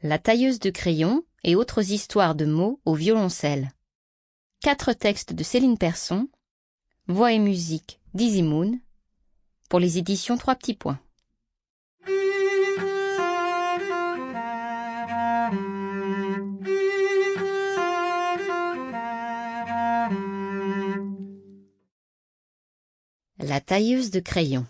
La tailleuse de crayon et autres histoires de mots au violoncelle. 4 textes de Céline Persson. Voix et musique d'Easy Moon. Pour les éditions 3 petits points. La tailleuse de crayon.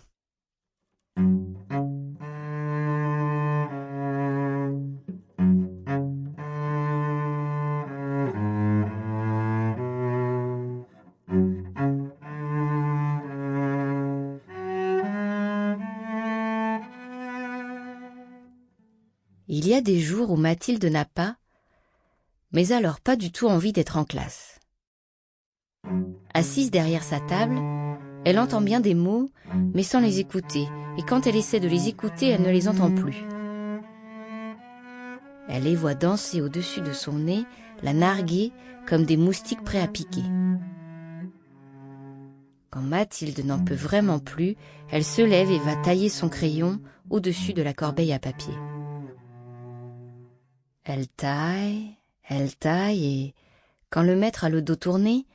Il y a des jours où Mathilde n'a pas, mais alors pas du tout envie d'être en classe. Assise derrière sa table, elle entend bien des mots, mais sans les écouter, et quand elle essaie de les écouter, elle ne les entend plus. Elle les voit danser au-dessus de son nez, la narguer comme des moustiques prêts à piquer. Quand Mathilde n'en peut vraiment plus, elle se lève et va tailler son crayon au-dessus de la corbeille à papier. Elle taille, et, quand le maître a le dos tourné,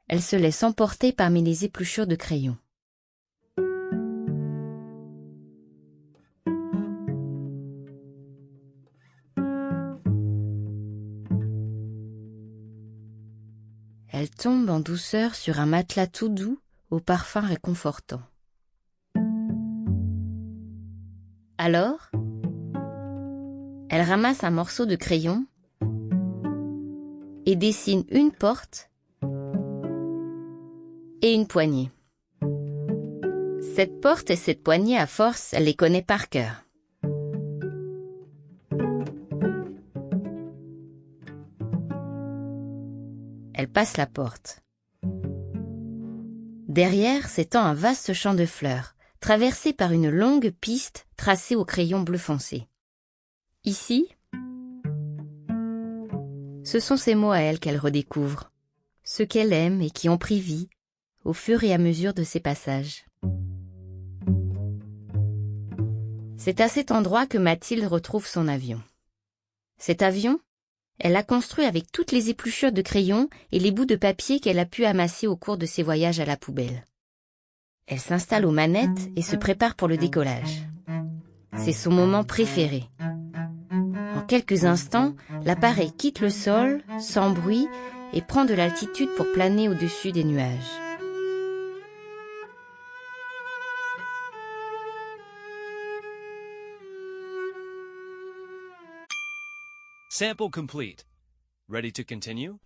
elle se laisse emporter parmi les épluchures de crayons. Elle tombe en douceur sur un matelas tout doux au parfum réconfortant. Alors, elle ramasse un morceau de crayon et dessine une porte et une poignée. Cette porte et cette poignée, à force, elle les connaît par cœur. Elle passe la porte. Derrière s'étend un vaste champ de fleurs, traversé par une longue piste tracée au crayon bleu foncé. Ici, ce sont ces mots à elle qu'elle redécouvre, ceux qu'elle aime et qui ont pris vie au fur et à mesure de ses passages. C'est à cet endroit que Mathilde retrouve son avion. Cet avion, elle l'a construit avec toutes les épluchures de crayon et les bouts de papier qu'elle a pu amasser au cours de ses voyages à la poubelle. Elle s'installe aux manettes et se prépare pour le décollage. C'est son moment préféré. En quelques instants, l'appareil quitte le sol, sans bruit, et prend de l'altitude pour planer au-dessus des nuages. Sample complete. Ready to continue?